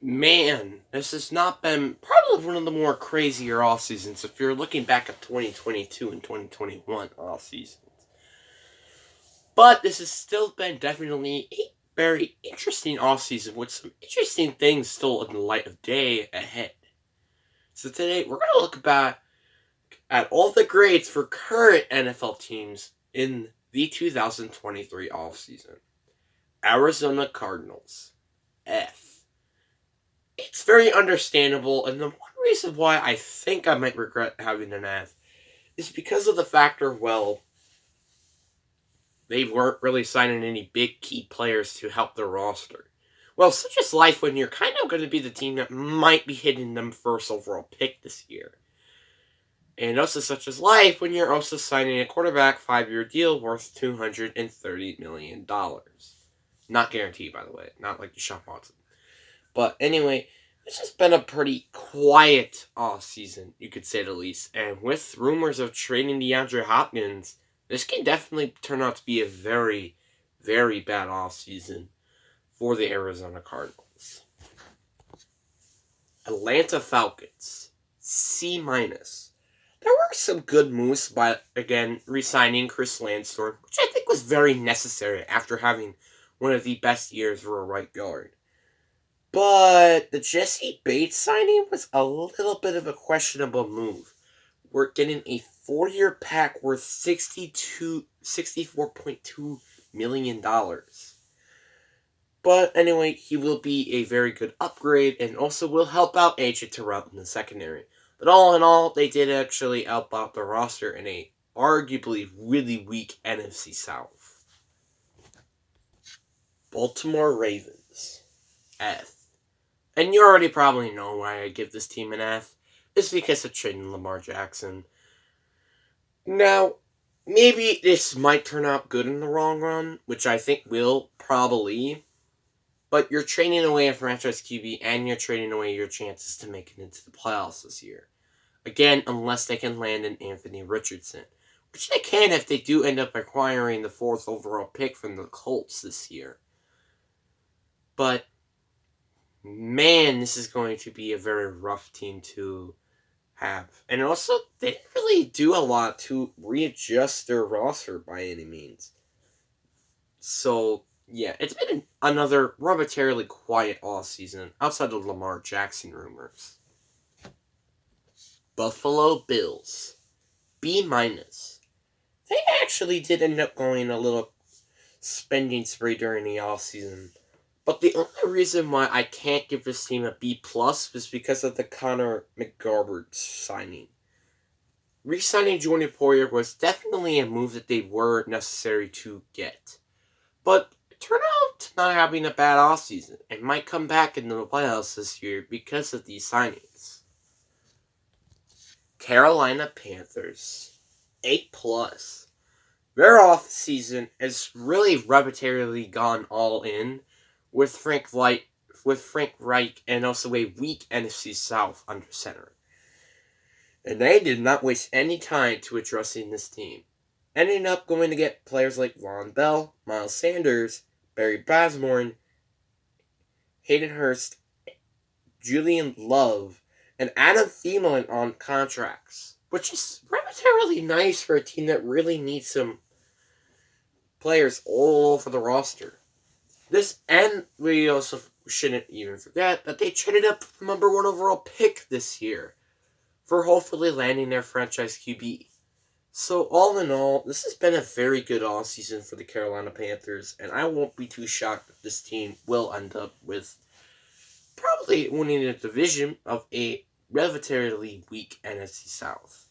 Man, this has not been probably one of the more crazier off seasons if you're looking back at 2022 and 2021 off seasons. But this has still been definitely a very interesting off season with some interesting things still in the light of day ahead. So today we're going to look back at all the grades for current NFL teams in the 2023 off season. Arizona Cardinals, F. It's very understandable, and the one reason why I think I might regret having an F is because of the factor, well, they weren't really signing any big key players to help their roster. Well, such is life when you're kind of going to be the team that might be hitting them first overall pick this year. And also such is life when you're also signing a quarterback 5-year deal worth $230 million. Not guaranteed, by the way, not like Deshaun Watson. But anyway, it's just been a pretty quiet off season, you could say the least. And with rumors of trading DeAndre Hopkins, this can definitely turn out to be a very, very bad off season for the Arizona Cardinals. Atlanta Falcons, C-. There were some good moves by, again, re-signing Chris Landstorm, which I think was very necessary after having one of the best years for a right guard. But the Jesse Bates signing was a little bit of a questionable move. We're getting a 4-year pack worth $64.2 million. But anyway, he will be a very good upgrade and also will help out AJ Terrell in the secondary. But all in all, they did actually help out the roster in a arguably really weak NFC South. Baltimore Ravens, F. And you already probably know why I give this team an F. It's because of trading Lamar Jackson. Now, maybe this might turn out good in the long run, which I think will probably. But you're trading away a franchise QB and you're trading away your chances to make it into the playoffs this year. Again, unless they can land an Anthony Richardson. Which they can if they do end up acquiring the 4th overall pick from the Colts this year. But man, this is going to be a very rough team to have. And also, they didn't really do a lot to readjust their roster by any means. So, yeah, it's been another momentarily quiet offseason outside of Lamar Jackson rumors. Buffalo Bills, B-. They actually did end up going a little spending spree during the offseason. But the only reason why I can't give this team a B+ is because of the Connor McGarbert signing. Re-signing Jordan Poyer was definitely a move that they were necessary to get. But it turned out to not having a bad offseason and might come back into the playoffs this year because of these signings. Carolina Panthers, A+. Their offseason has really arbitrarily gone all in with Frank Reich and also a weak NFC South under center. And they did not waste any time to addressing this team. Ending up going to get players like Von Bell, Miles Sanders, Barry Basmorn, Hayden Hurst, Julian Love, and Adam Thielen on contracts. Which is relatively nice for a team that really needs some players all over the roster. And we also shouldn't even forget that they traded up for the number 1 overall pick this year for hopefully landing their franchise QB. So all in all, this has been a very good offseason for the Carolina Panthers, and I won't be too shocked if this team will end up with probably winning a division of a relatively weak NFC South.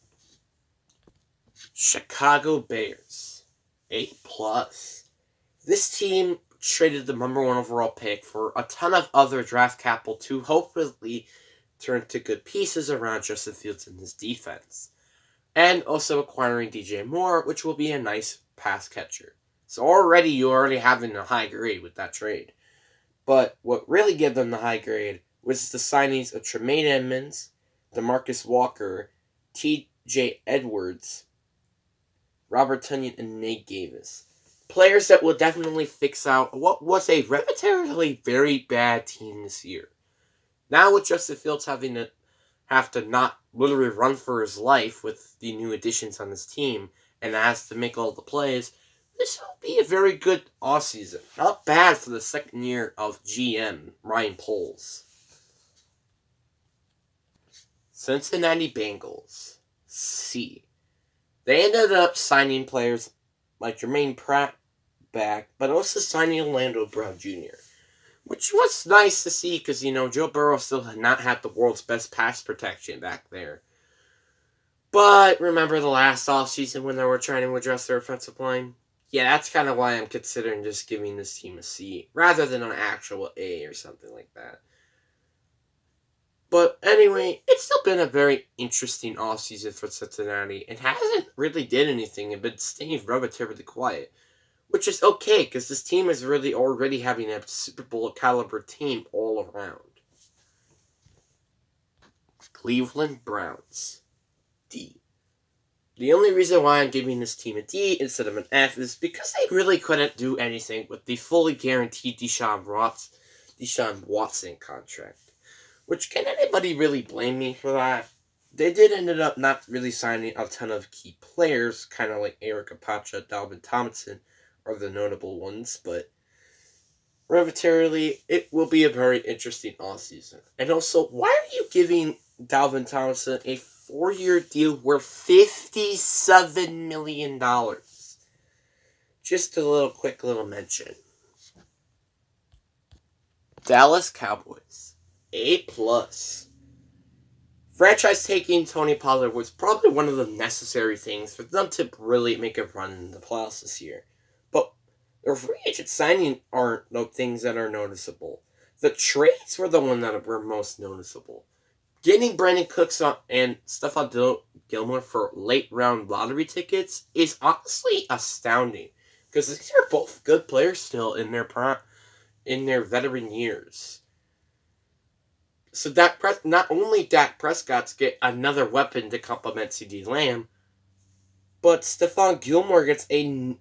Chicago Bears, A+. This team traded the number 1 overall pick for a ton of other draft capital to hopefully turn to good pieces around Justin Fields and his defense. And also acquiring DJ Moore, which will be a nice pass catcher. So you're already having a high grade with that trade. But what really gave them the high grade was the signings of Tremaine Edmonds, DeMarcus Walker, TJ Edwards, Robert Tonyan, and Nate Davis. Players that will definitely fix out what was a relatively very bad team this year. Now with Justin Fields having to have to not literally run for his life with the new additions on his team and has to make all the plays, this will be a very good offseason. Not bad for the second year of GM Ryan Poles. Cincinnati Bengals. C. They ended up signing players like Jermaine Pratt back, but also signing Orlando Brown Jr., which was nice to see because, Joe Burrow still had not had the world's best pass protection back there. But remember the last offseason when they were trying to address their offensive line? Yeah, that's kind of why I'm considering just giving this team a C rather than an actual A or something like that. But anyway, it's still been a very interesting offseason for Cincinnati. It hasn't really did anything and been staying relatively quiet, which is okay because this team is really already having a Super Bowl caliber team all around. Cleveland Browns. D. The only reason why I'm giving this team a D instead of an F is because they really couldn't do anything with the fully guaranteed Deshaun Watson contract. Which, can anybody really blame me for that? They did ended up not really signing a ton of key players, kind of like Eric Apacha, Dalvin Tomlinson are the notable ones, but relatively, it will be a very interesting offseason. And also, why are you giving Dalvin Tomlinson a 4-year deal worth $57 million? Just a quick little mention. Dallas Cowboys. A+. Franchise taking Tony Pollard was probably one of the necessary things for them to really make a run in the playoffs this year. But their free agent signing aren't no things that are noticeable. The trades were the one that were most noticeable. Getting Brandon Cooks and Stephon Gilmore for late round lottery tickets is honestly astounding because these are both good players still in their veteran years. So not only Dak Prescott's get another weapon to complement CeeDee Lamb, but Stephon Gilmore gets a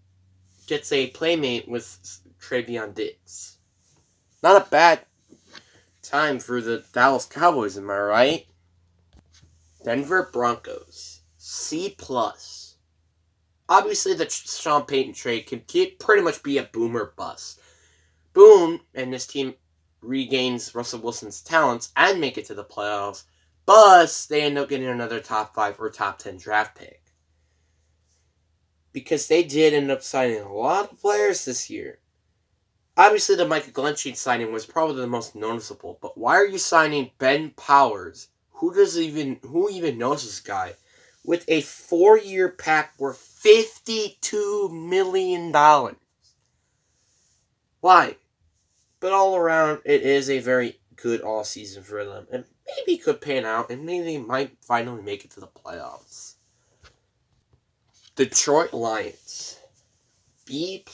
playmate with Travion Diggs. Not a bad time for the Dallas Cowboys, am I right? Denver Broncos. C+. Obviously, the Sean Payton trade can pretty much be a boom or bust. Boom, and this team regains Russell Wilson's talents and make it to the playoffs. Bust, they end up getting another top 5 or top 10 draft pick. Because they did end up signing a lot of players this year. Obviously, the Micah Glenn signing was probably the most noticeable, but why are you signing Ben Powers? Who even knows this guy? With a 4-year pack worth $52 million. Why? But all around, it is a very good all season for them. And maybe could pan out, and maybe they might finally make it to the playoffs. Detroit Lions. B+.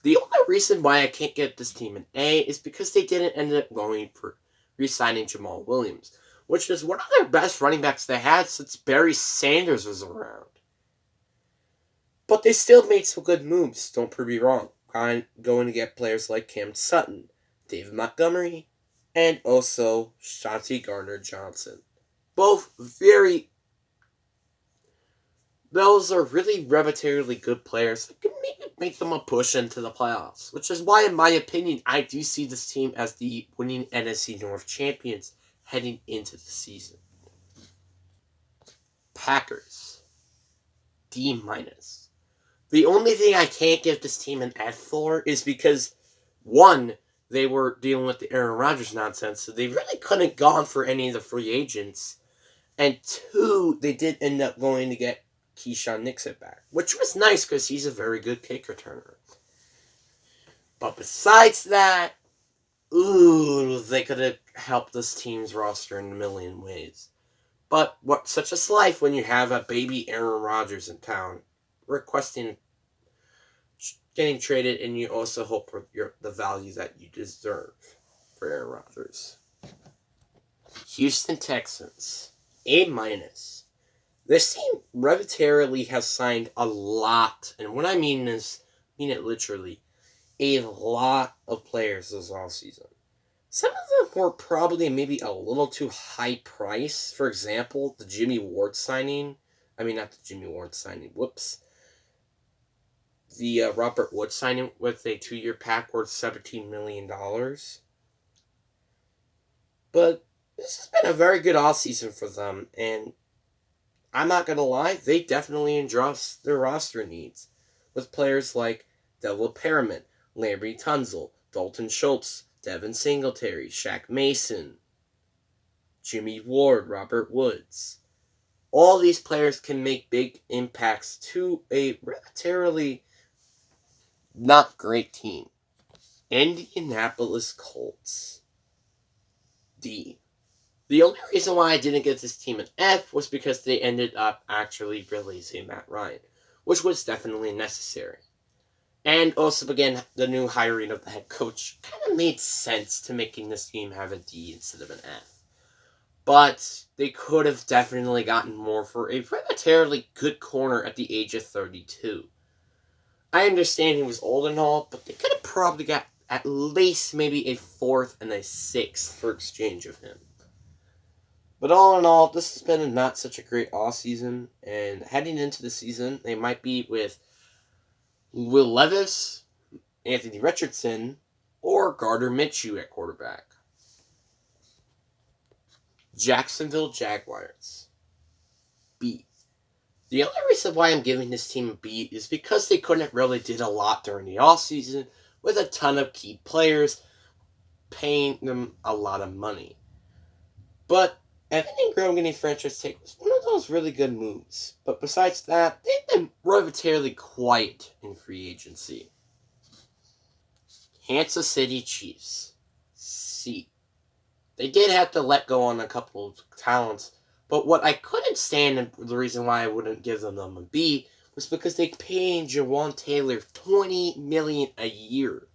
The only reason why I can't get this team an A is because they didn't end up going for re-signing Jamal Williams, which is one of their best running backs they had since Barry Sanders was around. But they still made some good moves, don't prove me wrong. Going to get players like Cam Sutton, David Montgomery, and also Chauncey Gardner-Johnson. Those are really relatively good players that can maybe make them a push into the playoffs. Which is why, in my opinion, I do see this team as the winning NFC North champions heading into the season. Packers. D-. The only thing I can't give this team an F for is because, one, they were dealing with the Aaron Rodgers nonsense, so they really couldn't gone for any of the free agents. And two, they did end up going to get Keyshawn Nixon back, which was nice because he's a very good kick returner. But besides that, they could have helped this team's roster in a million ways. But what's such is life when you have a baby Aaron Rodgers in town getting traded, and you also hope for the value that you deserve for Aaron Rodgers. Houston Texans. A-. This team relatively has signed a lot, and what I mean it literally, a lot of players this offseason. Some of them were probably maybe a little too high price. For example, the Jimmy Ward signing. I mean, not the Jimmy Ward signing. Whoops. The Robert Wood signing with a 2-year pack worth $17 million. But this has been a very good offseason for them, and I'm not going to lie, they definitely address their roster needs with players like Devil Perriman, Larry Tunzel, Dalton Schultz, Devin Singletary, Shaq Mason, Jimmy Ward, Robert Woods. All these players can make big impacts to a relatively not great team. Indianapolis Colts. D. The only reason why I didn't get this team an F was because they ended up actually releasing Matt Ryan, which was definitely necessary. And also, again, the new hiring of the head coach kind of made sense to making this team have a D instead of an F. But they could have definitely gotten more for a relatively good corner at the age of 32. I understand he was old and all, but they could have probably got at least maybe a fourth and a sixth for exchange of him. But all in all, this has been not such a great offseason, and heading into the season, they might be with Will Levis, Anthony Richardson, or Gardner Minshew at quarterback. Jacksonville Jaguars. B. The only reason why I'm giving this team a B is because they couldn't really did a lot during the offseason with a ton of key players paying them a lot of money. But Evan Ingram getting franchise tag was one of those really good moves. But besides that, they've been relatively quiet in free agency. Kansas City Chiefs. C. They did have to let go on a couple of talents, but what I couldn't stand, and the reason why I wouldn't give them a B, was because they paid Jawan Taylor $20 million a year.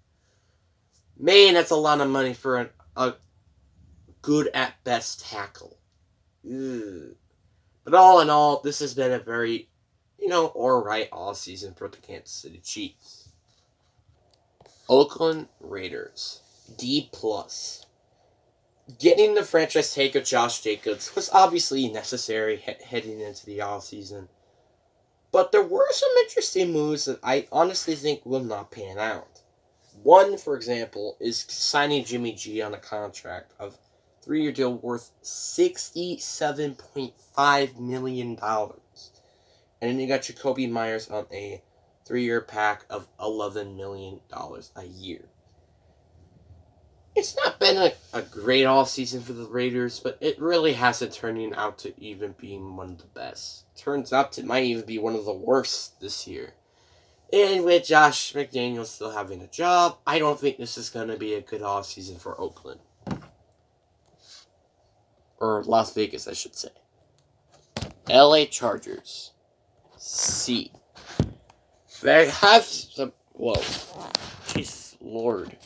Man, that's a lot of money for a good at best tackle. Ugh. But all in all, this has been a very, alright all season for the Kansas City Chiefs. Oakland Raiders. D+. Getting the franchise tag of Josh Jacobs was obviously necessary heading into the offseason. But there were some interesting moves that I honestly think will not pan out. One, for example, is signing Jimmy G on a contract of 3-year deal worth $67.5 million. And then you got Jacoby Myers on a 3-year pack of $11 million a year. It's not been a great offseason for the Raiders, but it really hasn't turned out to even being one of the best. Turns out it might even be one of the worst this year. And with Josh McDaniels still having a job, I don't think this is going to be a good offseason for Oakland. Or Las Vegas, I should say. LA Chargers. C. They have some... Whoa. Jesus Lord.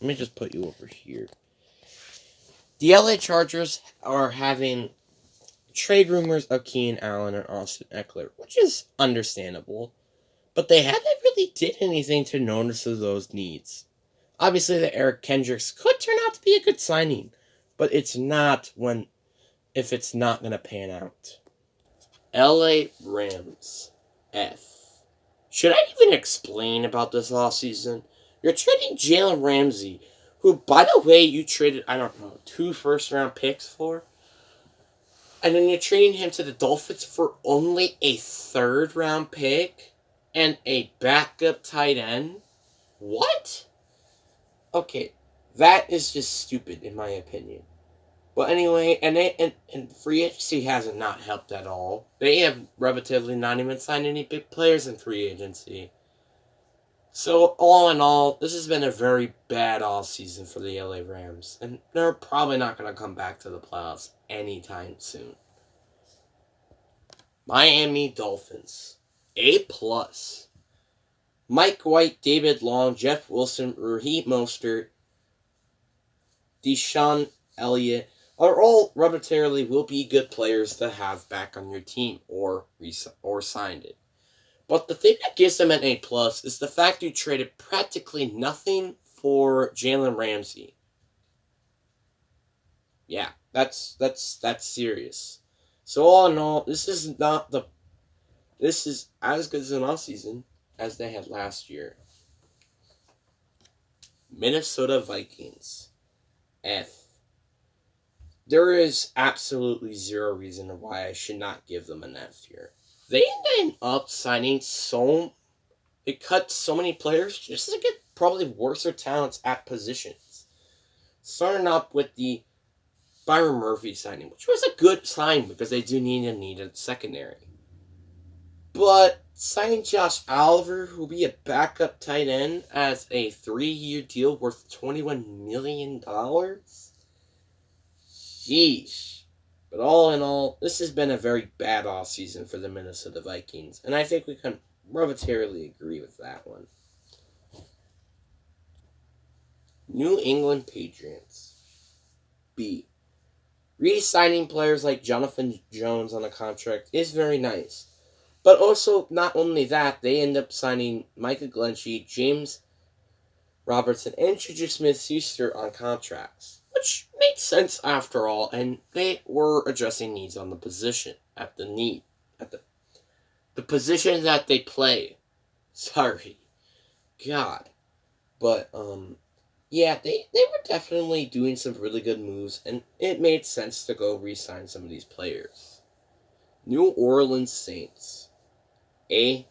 Let me just put you over here. The LA Chargers are having trade rumors of Keenan Allen and Austin Eckler, which is understandable, but they haven't really did anything to notice of those needs. Obviously, the Eric Kendricks could turn out to be a good signing, but it's not if it's not going to pan out. LA Rams. F. Should I even explain about this offseason? You're trading Jalen Ramsey, who, by the way, you traded, 2 first-round picks for. And then you're trading him to the Dolphins for only a 3rd-round pick and a backup tight end? What? Okay, that is just stupid, in my opinion. But anyway, and free agency hasn't not helped at all. They have relatively not even signed any big players in free agency. So, all in all, this has been a very bad offseason for the LA Rams. And they're probably not going to come back to the playoffs anytime soon. Miami Dolphins. A+. Mike White, David Long, Jeff Wilson, Raheem Mostert, Deshaun Elliott are all relatively will be good players to have back on your team or signed it. But the thing that gives them an A+ is the fact you traded practically nothing for Jalen Ramsey. Yeah, that's serious. So all in all, this is as good as an offseason as they had last year. Minnesota Vikings. F. There is absolutely zero reason why I should not give them an F here. They ended up signing they cut so many players just to get probably worse talents at positions. Starting up with the Byron Murphy signing, which was a good sign because they do need a secondary. But signing Josh Oliver, who'll be a backup tight end, as a 3-year deal worth $21 million? Sheesh. But all in all, this has been a very bad offseason for the Minnesota Vikings, and I think we can relatively agree with that one. New England Patriots. B. Re-signing players like Jonathan Jones on a contract is very nice. But also, not only that, they end up signing Micah Glenshie, James Robertson, and Juju Smith-Schuster on contracts. Which makes sense after all, and they were addressing needs on the position, at the position that they play. Sorry. God. But, yeah, they were definitely doing some really good moves, and it made sense to go re-sign some of these players. New Orleans Saints. A-.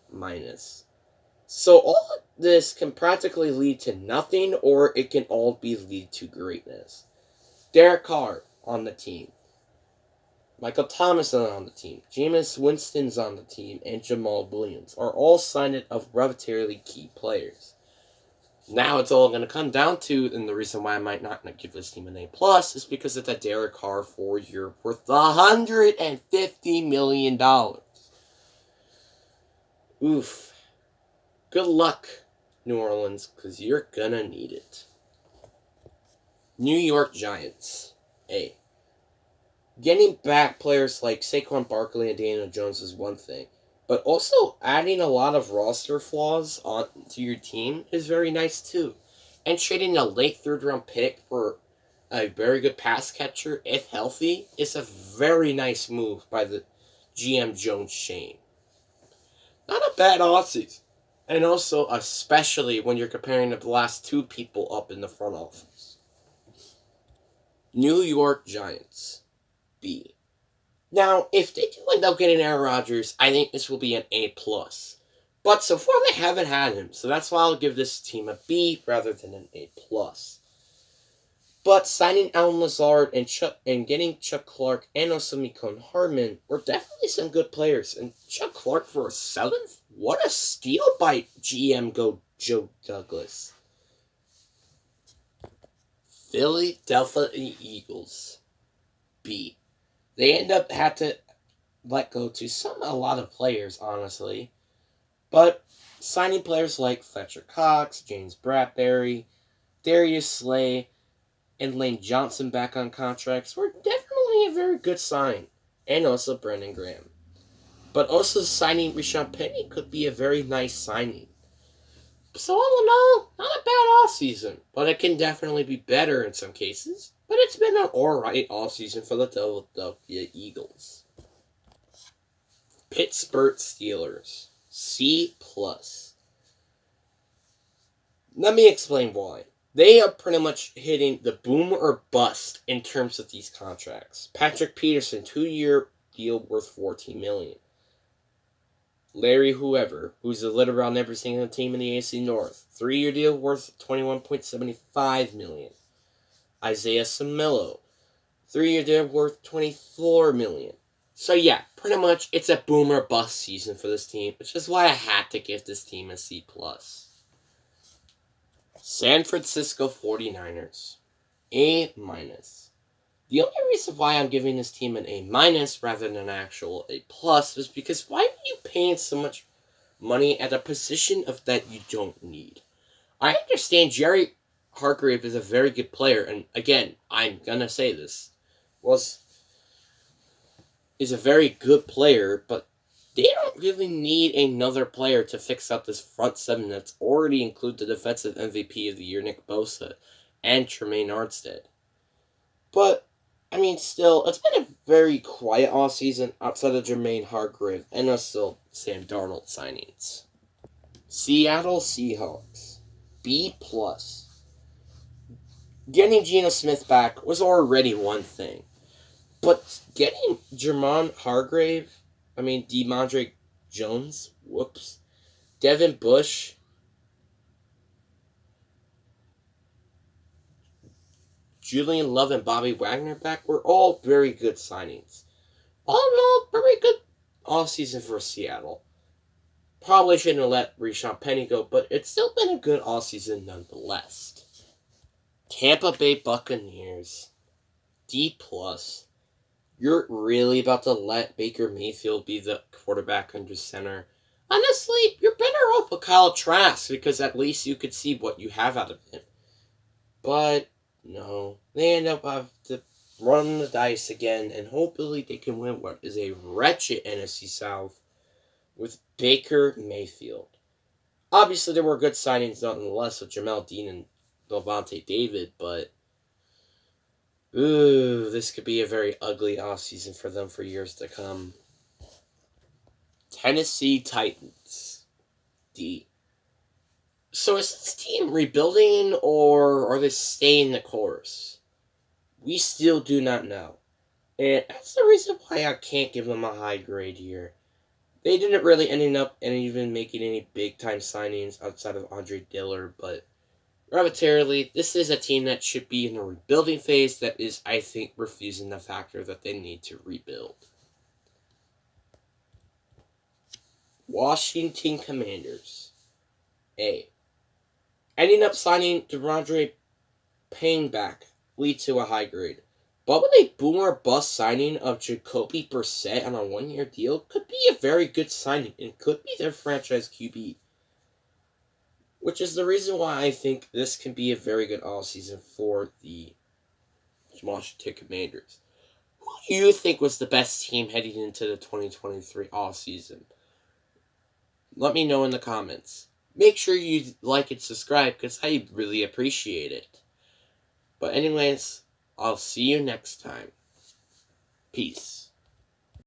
So all of this can practically lead to nothing, or it can all be lead to greatness. Derek Carr on the team. Michael Thomas on the team. Jameis Winston's on the team, and Jamal Williams are all signed of relatively key players. Now it's all going to come down to, and the reason why I might not give this team an A+, is because of that Derek Carr 4-year worth $150 million. Oof. Good luck, New Orleans, because you're going to need it. New York Giants. A. Getting back players like Saquon Barkley and Daniel Jones is one thing, but also adding a lot of roster flaws onto your team is very nice too. And trading a late 3rd-round pick for a very good pass catcher, if healthy, is a very nice move by the GM Jones Shane. Not a bad offseason. And also, especially when you're comparing the last 2 people up in the front office. New York Giants. B. Now, if they do end up getting Aaron Rodgers, I think this will be an A+. But so far they haven't had him, so that's why I'll give this team a B rather than an A+. But signing Alan Lazard and getting Chuck Clark and also Mecole Hardman were definitely some good players. And Chuck Clark for a 7th? What a steal by GM Joe Douglas. Philadelphia Eagles. B. They end up had to let go to a lot of players, honestly. But signing players like Fletcher Cox, James Bradbury, Darius Slay, and Lane Johnson back on contracts were definitely a very good sign. And also Brandon Graham. But also signing Rashawn Penny could be a very nice signing. So all in all, not a bad offseason, but it can definitely be better in some cases. But it's been an alright offseason for the Philadelphia Eagles. Pittsburgh Steelers. C+. Let me explain why. They are pretty much hitting the boom or bust in terms of these contracts. Patrick Peterson, 2-year deal worth $14 million. Larry Whoever, who's a leader on every single team in the AC North, 3-year deal worth $21.75 million. Isaiah Samillo, 3-year deal worth $24 million. So yeah, pretty much it's a boom or bust season for this team, which is why I had to give this team a C+. San Francisco 49ers. A-. The only reason why I'm giving this team an A- rather than an actual A+ is because why are you paying so much money at a position of that you don't need? I understand Jerry Hargrave is a very good player, and again, I'm gonna say this, is a very good player, but they don't really need another player to fix up this front seven that's already include the defensive MVP of the year, Nick Bosa, and Tremaine Armstead. But, I mean, still, it's been a very quiet offseason outside of Jermaine Hargrave and still Sam Darnold signings. Seattle Seahawks, B+. Getting Geno Smith back was already one thing. But getting DeMondre Jones, Devin Bush, Julian Love, and Bobby Wagner back were all very good signings. All in all, very good offseason for Seattle. Probably shouldn't have let Rashad Penny go, but it's still been a good offseason nonetheless. Tampa Bay Buccaneers, D+. You're really about to let Baker Mayfield be the quarterback under center? Honestly, you're better off with Kyle Trask because at least you could see what you have out of him. But no, they end up having to run the dice again, and hopefully they can win what is a wretched NFC South with Baker Mayfield. Obviously, there were good signings nonetheless with Jamel Dean and Levante David, but this could be a very ugly offseason for them for years to come. Tennessee Titans, D. So is this team rebuilding or are they staying the course? We still do not know. And that's the reason why I can't give them a high grade here. They didn't really end up and even making any big time signings outside of Andre Dillard, but arbitrarily, this is a team that should be in a rebuilding phase that is, I think, refusing the factor that they need to rebuild. Washington Commanders, A. Ending up signing DeAndre Payne back lead to a high grade. But with a boomer bust signing of Jacoby Brissett on a 1-year deal could be a very good signing and could be their franchise QB. Which is the reason why I think this can be a very good offseason for the Washington Commanders. Who do you think was the best team heading into the 2023 offseason? Let me know in the comments. Make sure you like and subscribe because I really appreciate it. But anyways, I'll see you next time. Peace.